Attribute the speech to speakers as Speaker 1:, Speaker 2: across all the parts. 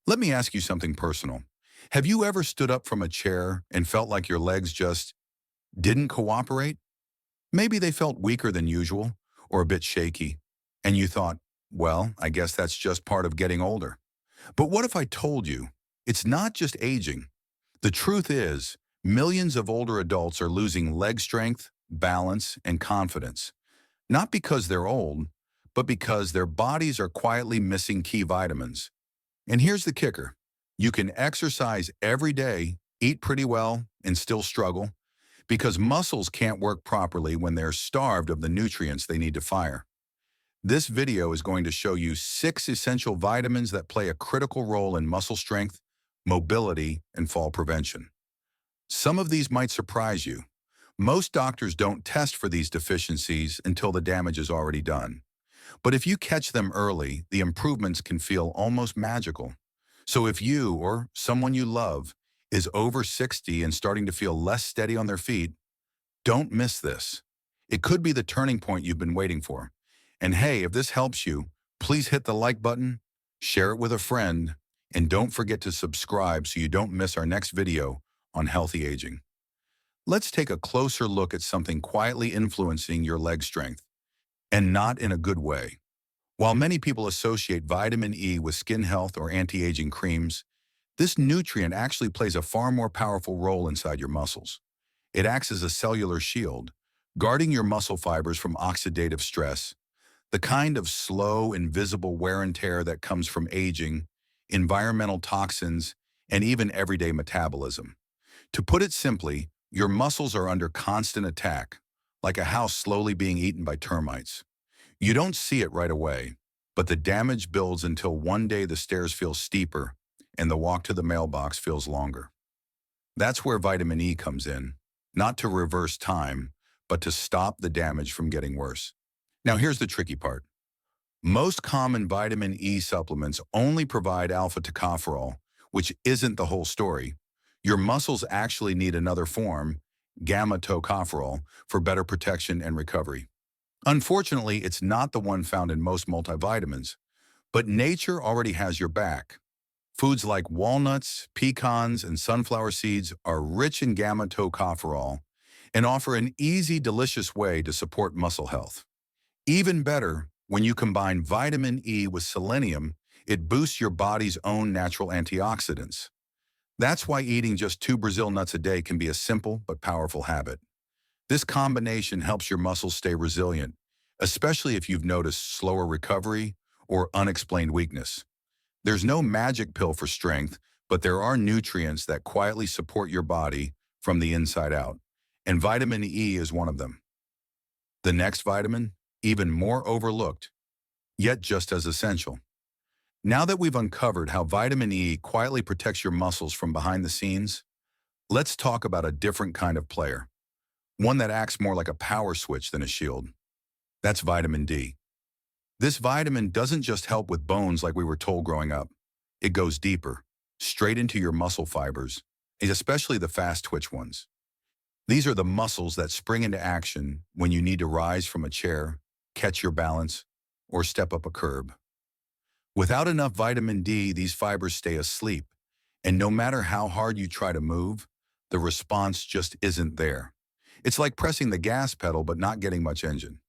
Speaker 1: Let me ask you something personal. Have you ever stood up from a chair and felt like your legs just didn't cooperate? Maybe they felt weaker than usual or a bit shaky, and you thought, well, I guess that's just part of getting older. But what if I told you it's not just aging? The truth is, millions of older adults are losing leg strength, balance, and confidence, not because they're old, but because their bodies are quietly missing key vitamins. And here's the kicker. You can exercise every day, eat pretty well, and still struggle because muscles can't work properly when they're starved of the nutrients they need to fire. This video is going to show you 6 essential vitamins that play a critical role in muscle strength, mobility, and fall prevention. Some of these might surprise you. Most doctors don't test for these deficiencies until the damage is already done. But if you catch them early, the improvements can feel almost magical. So if you or someone you love is over 60 and starting to feel less steady on their feet, don't miss this. It could be the turning point you've been waiting for. And hey, if this helps you, please hit the like button, share it with a friend, and don't forget to subscribe so you don't miss our next video on healthy aging. Let's take a closer look at something quietly influencing your leg strength, and not in a good way. While many people associate vitamin E with skin health or anti-aging creams, this nutrient actually plays a far more powerful role inside your muscles. It acts as a cellular shield, guarding your muscle fibers from oxidative stress, the kind of slow, invisible wear and tear that comes from aging, environmental toxins, and even everyday metabolism. To put it simply, your muscles are under constant attack, like a house slowly being eaten by termites. You don't see it right away, but the damage builds until one day the stairs feel steeper and the walk to the mailbox feels longer. That's where vitamin E comes in, not to reverse time, but to stop the damage from getting worse. Now here's the tricky part. Most common vitamin E supplements only provide alpha tocopherol, which isn't the whole story. Your muscles actually need another form, gamma tocopherol, for better protection and recovery. Unfortunately, it's not the one found in most multivitamins, but nature already has your back. Foods like walnuts, pecans, and sunflower seeds are rich in gamma tocopherol and offer an easy, delicious way to support muscle health. Even better, when you combine vitamin E with selenium, it boosts your body's own natural antioxidants. That's why eating just 2 Brazil nuts a day can be a simple but powerful habit. This combination helps your muscles stay resilient, especially if you've noticed slower recovery or unexplained weakness. There's no magic pill for strength, but there are nutrients that quietly support your body from the inside out, and vitamin E is one of them. The next vitamin, even more overlooked, yet just as essential. Now that we've uncovered how vitamin E quietly protects your muscles from behind the scenes, let's talk about a different kind of player, one that acts more like a power switch than a shield. That's vitamin D. This vitamin doesn't just help with bones like we were told growing up. It goes deeper, straight into your muscle fibers, and especially the fast twitch ones. These are the muscles that spring into action when you need to rise from a chair, catch your balance, or step up a curb. Without enough vitamin D, these fibers stay asleep, and no matter how hard you try to move, the response just isn't there. It's like pressing the gas pedal but not getting much engine.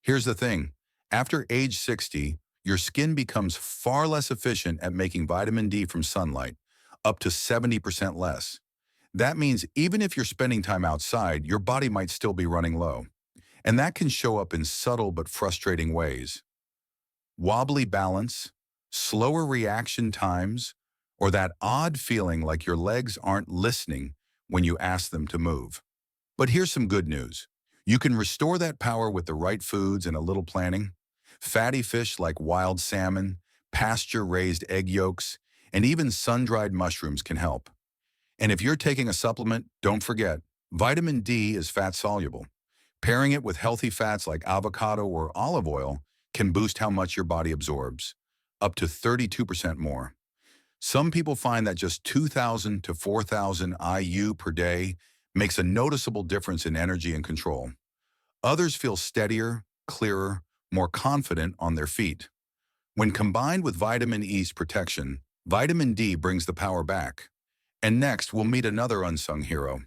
Speaker 1: Here's the thing. After age 60, your skin becomes far less efficient at making vitamin D from sunlight, up to 70% less. That means even if you're spending time outside, your body might still be running low. And that can show up in subtle but frustrating ways. Wobbly balance, slower reaction times, or that odd feeling like your legs aren't listening when you ask them to move. But here's some good news. You can restore that power with the right foods and a little planning. Fatty fish like wild salmon, pasture-raised egg yolks, and even sun-dried mushrooms can help. And if you're taking a supplement, don't forget, vitamin D is fat-soluble. Pairing it with healthy fats like avocado or olive oil can boost how much your body absorbs, up to 32% more. Some people find that just 2,000 to 4,000 IU per day makes a noticeable difference in energy and control. Others feel steadier, clearer, more confident on their feet. When combined with vitamin E's protection, Vitamin D brings the power back. And next, we'll meet another unsung hero,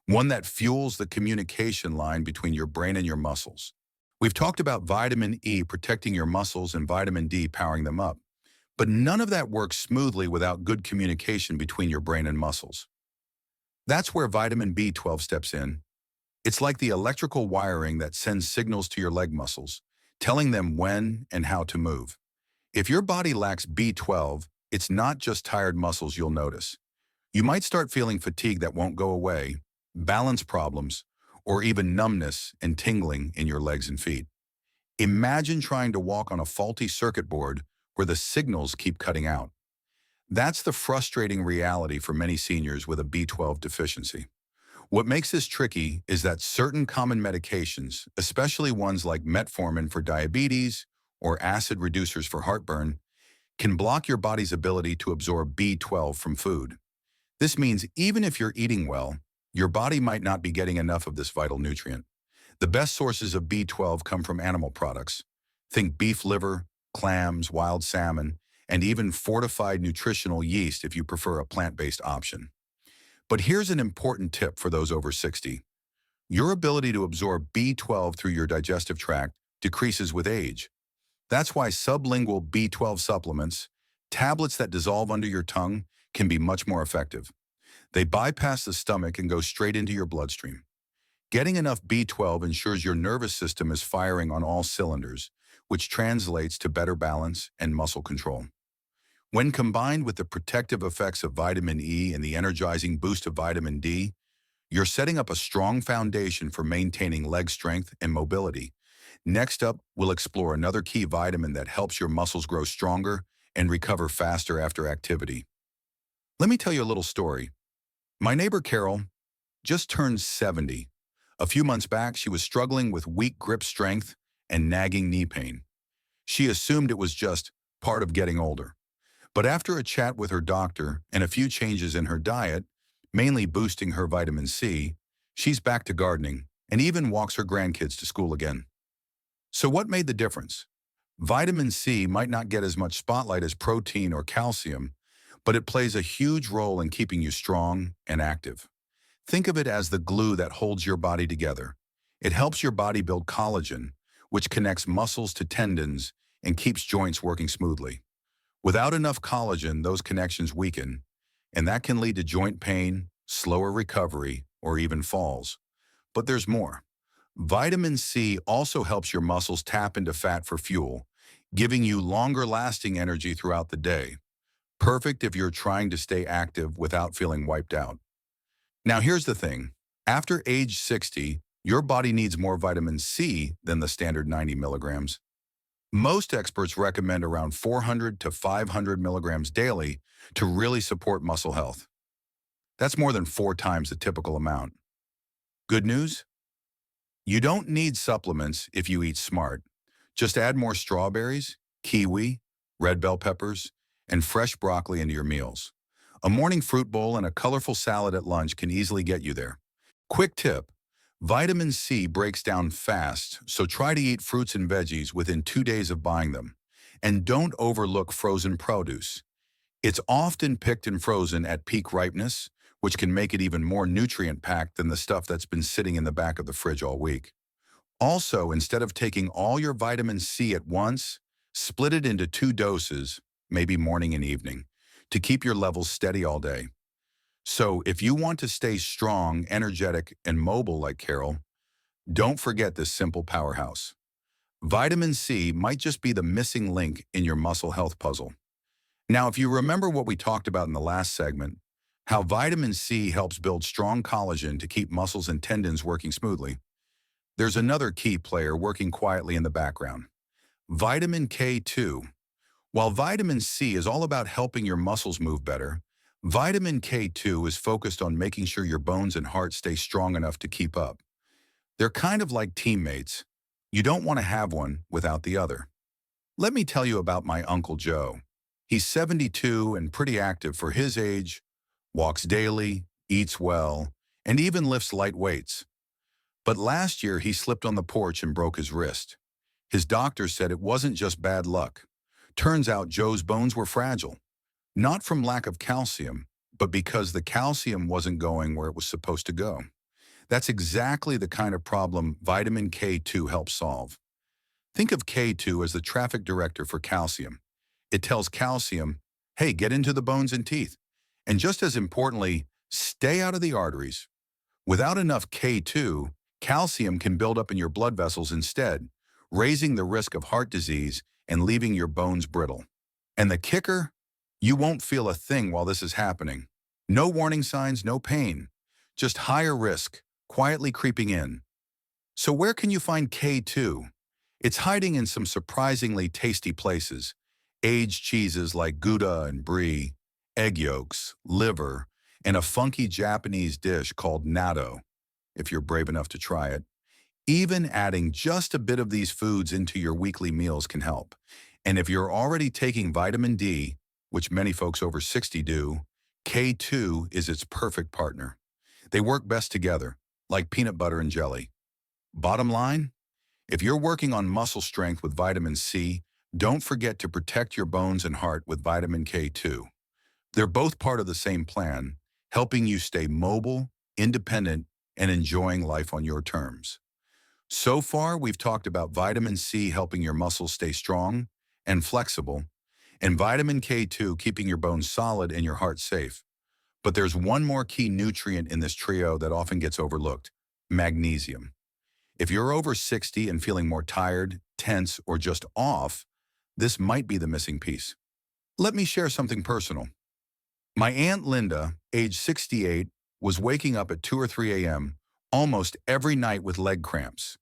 Speaker 1: one that fuels the communication line between your brain and your muscles. We've talked about vitamin E protecting your muscles and vitamin D powering them up, but none of that works smoothly without good communication between your brain and muscles. That's where vitamin B12 steps in. It's like the electrical wiring that sends signals to your leg muscles, telling them when and how to move. If your body lacks B12, it's not just tired muscles you'll notice. You might start feeling fatigue that won't go away, balance problems, or even numbness and tingling in your legs and feet. Imagine trying to walk on a faulty circuit board where the signals keep cutting out. That's the frustrating reality for many seniors with a B12 deficiency. What makes this tricky is that certain common medications, especially ones like metformin for diabetes or acid reducers for heartburn, can block your body's ability to absorb B12 from food. This means even if you're eating well, your body might not be getting enough of this vital nutrient. The best sources of B12 come from animal products. Think beef liver, clams, wild salmon, and even fortified nutritional yeast if you prefer a plant-based option. But here's an important tip for those over 60. Your ability to absorb B12 through your digestive tract decreases with age. That's why sublingual B12 supplements, tablets that dissolve under your tongue, can be much more effective. They bypass the stomach and go straight into your bloodstream. Getting enough B12 ensures your nervous system is firing on all cylinders, which translates to better balance and muscle control. When combined with the protective effects of vitamin E and the energizing boost of vitamin D, you're setting up a strong foundation for maintaining leg strength and mobility. Next up, we'll explore another key vitamin that helps your muscles grow stronger and recover faster after activity. Let me tell you a little story. My neighbor Carol just turned 70. A few months back, she was struggling with weak grip strength and nagging knee pain. She assumed it was just part of getting older. But after a chat with her doctor and a few changes in her diet, mainly boosting her vitamin C, she's back to gardening and even walks her grandkids to school again. So what made the difference? Vitamin C might not get as much spotlight as protein or calcium, but it plays a huge role in keeping you strong and active. Think of it as the glue that holds your body together. It helps your body build collagen, which connects muscles to tendons and keeps joints working smoothly. Without enough collagen, those connections weaken, and that can lead to joint pain, slower recovery, or even falls. But there's more. Vitamin C also helps your muscles tap into fat for fuel, giving you longer-lasting energy throughout the day. Perfect if you're trying to stay active without feeling wiped out. Now here's the thing. After age 60, your body needs more vitamin C than the standard 90 milligrams. Most experts recommend around 400 to 500 milligrams daily to really support muscle health. That's more than 4 times the typical amount. Good news? You don't need supplements if you eat smart. Just add more strawberries, kiwi, red bell peppers, and fresh broccoli into your meals. A morning fruit bowl and a colorful salad at lunch can easily get you there. Quick tip, vitamin C breaks down fast, so try to eat fruits and veggies within 2 days of buying them. And don't overlook frozen produce. It's often picked and frozen at peak ripeness, which can make it even more nutrient-packed than the stuff that's been sitting in the back of the fridge all week. Also, instead of taking all your vitamin C at once, split it into 2 doses, maybe morning and evening, to keep your levels steady all day. So if you want to stay strong, energetic, and mobile like Carol, don't forget this simple powerhouse. Vitamin C might just be the missing link in your muscle health puzzle. Now, if you remember what we talked about in the last segment, how vitamin C helps build strong collagen to keep muscles and tendons working smoothly, there's another key player working quietly in the background. Vitamin K2. While vitamin C is all about helping your muscles move better, vitamin K2 is focused on making sure your bones and heart stay strong enough to keep up. They're kind of like teammates. You don't want to have one without the other. Let me tell you about my Uncle Joe. He's 72 and pretty active for his age, walks daily, eats well, and even lifts light weights. But last year he slipped on the porch and broke his wrist. His doctor said it wasn't just bad luck. Turns out Joe's bones were fragile. Not from lack of calcium, but because the calcium wasn't going where it was supposed to go. That's exactly the kind of problem vitamin K2 helps solve. Think of K2 as the traffic director for calcium. It tells calcium, hey, get into the bones and teeth. And just as importantly, stay out of the arteries. Without enough K2, calcium can build up in your blood vessels instead, raising the risk of heart disease and leaving your bones brittle. And the kicker? You won't feel a thing while this is happening. No warning signs, no pain. Just higher risk, quietly creeping in. So where can you find K2? It's hiding in some surprisingly tasty places. Aged cheeses like Gouda and Brie, egg yolks, liver, and a funky Japanese dish called natto, if you're brave enough to try it. Even adding just a bit of these foods into your weekly meals can help. And if you're already taking vitamin D, which many folks over 60 do, K2 is its perfect partner. They work best together, like peanut butter and jelly. Bottom line, if you're working on muscle strength with vitamin C, don't forget to protect your bones and heart with vitamin K2. They're both part of the same plan, helping you stay mobile, independent, and enjoying life on your terms. So far, we've talked about vitamin C helping your muscles stay strong and flexible, and vitamin K2 keeping your bones solid and your heart safe. But there's one more key nutrient in this trio that often gets overlooked: magnesium. If you're over 60 and feeling more tired, tense, or just off, this might be the missing piece. Let me share something personal. My Aunt Linda, age 68, was waking up at 2 or 3 a.m. almost every night with leg cramps.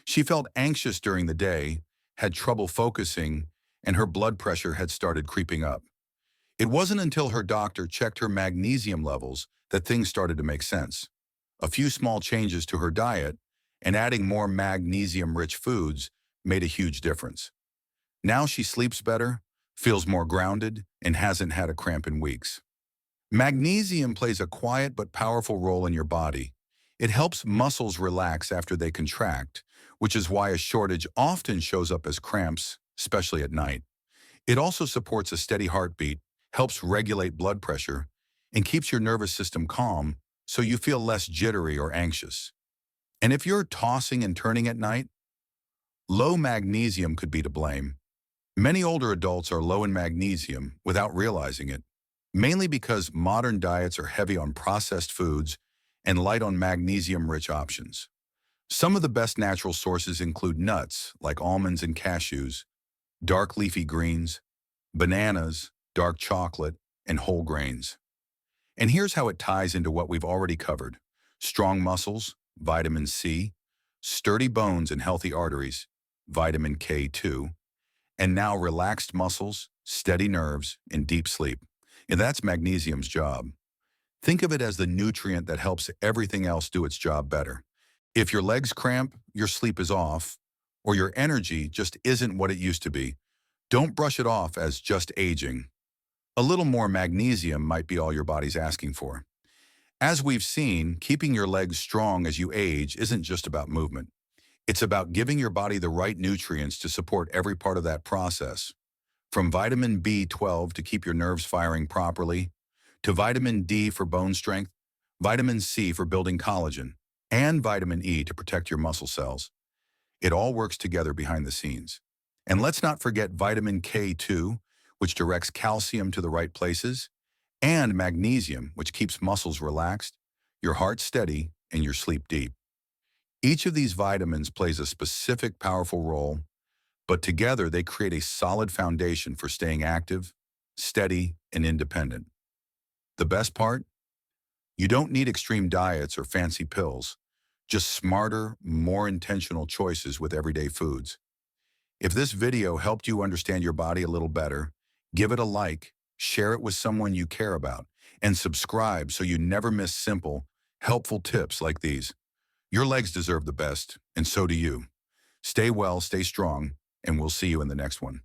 Speaker 1: She felt anxious during the day, had trouble focusing, and her blood pressure had started creeping up. It wasn't until her doctor checked her magnesium levels that things started to make sense. A few small changes to her diet and adding more magnesium-rich foods made a huge difference. Now she sleeps better, feels more grounded, and hasn't had a cramp in weeks. Magnesium plays a quiet but powerful role in your body. It helps muscles relax after they contract, which is why a shortage often shows up as cramps, especially at night. It also supports a steady heartbeat, helps regulate blood pressure, and keeps your nervous system calm so you feel less jittery or anxious. And if you're tossing and turning at night, low magnesium could be to blame. Many older adults are low in magnesium without realizing it, mainly because modern diets are heavy on processed foods and light on magnesium-rich options. Some of the best natural sources include nuts like almonds and cashews, dark leafy greens, bananas, dark chocolate, and whole grains. And here's how it ties into what we've already covered: strong muscles, vitamin C; sturdy bones and healthy arteries, vitamin K2; and now relaxed muscles, steady nerves, and deep sleep. And that's magnesium's job. Think of it as the nutrient that helps everything else do its job better. If your legs cramp, your sleep is off, or your energy just isn't what it used to be, don't brush it off as just aging. A little more magnesium might be all your body's asking for. As we've seen, keeping your legs strong as you age isn't just about movement. It's about giving your body the right nutrients to support every part of that process. From vitamin B12 to keep your nerves firing properly, to vitamin D for bone strength, vitamin C for building collagen, and vitamin E to protect your muscle cells. It all works together behind the scenes. And let's not forget vitamin K2, which directs calcium to the right places, and magnesium, which keeps muscles relaxed, your heart steady, and your sleep deep. Each of these vitamins plays a specific powerful role, but together they create a solid foundation for staying active, steady, and independent. The best part? You don't need extreme diets or fancy pills, just smarter, more intentional choices with everyday foods. If this video helped you understand your body a little better, give it a like, share it with someone you care about, and subscribe so you never miss simple, helpful tips like these. Your legs deserve the best, and so do you. Stay well, stay strong, and we'll see you in the next one.